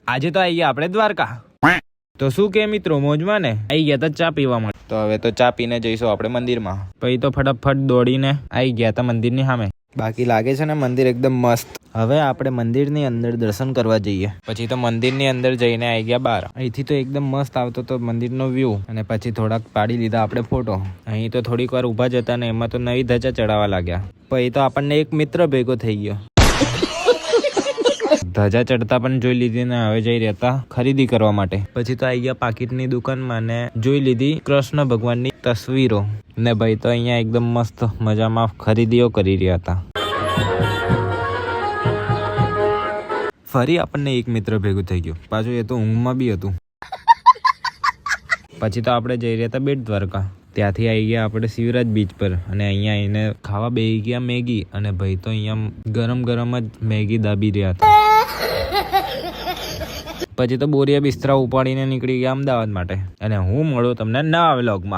આજે તો આવી ગયા આપણે દ્વારકા. તો શું કે મિત્રો, મોજમાં ને? આવી ગયા તો ચા પીવા માટે. તો હવે તો ચા પીને જઈશું આપણે મંદિરમાં. પછી તો ફટાફટ દોડીને આવી ગયા હતા મંદિરની સામે. બાકી લાગે છે ને મંદિર એકદમ મસ્ત. હવે આપણે મંદિરની અંદર દર્શન કરવા જઈએ. પછી તો મંદિરની અંદર જઈને આવી ગયા બહાર. અહીંથી તો એકદમ મસ્ત આવતો તો મંદિરનો વ્યૂ. અને પછી થોડાક પાડી લીધા આપણે ફોટો. અહીં તો થોડીક વાર ઊભા જતા ને એમાં તો નવી ધજા ચડાવવા લાગ્યા. પછી તો આપણને એક મિત્ર ભેગો થઈ ગયો. ધજા ચડતા પણ જોઈ લીધી ને હવે જઈ રહેતા ખરીદી કરવા માટે. પછી તો આવી ગયા પાકીટની દુકાનમાં ને જોઈ લીધી કૃષ્ણ ભગવાનની તસવીરો. ને ભાઈ તો અહીંયા એકદમ મસ્ત મજામાં ખરીદીઓ કરી રહ્યા હતા. ફરી આપણને એક મિત્ર ભેગું થઈ ગયું. પાછું એ તો ઊંઘમાં બી હતું. પછી તો આપણે જઈ રહ્યા હતા બેટ દ્વારકા. ત્યાંથી આવી ગયા આપણે શિવરાજ બીચ પર અને અહીંયા આવીને ખાવા બેસી ગયા મેગી. અને ભાઈ તો અહીંયા ગરમ ગરમ જ મેગી દાબી રહ્યા હતા. પછી તો બોરિયા બિસ્તરા ઉપાડીને નીકળી ગયા અમદાવાદ માટે. અને હું મળું તમને નવા વ્લોગમાં.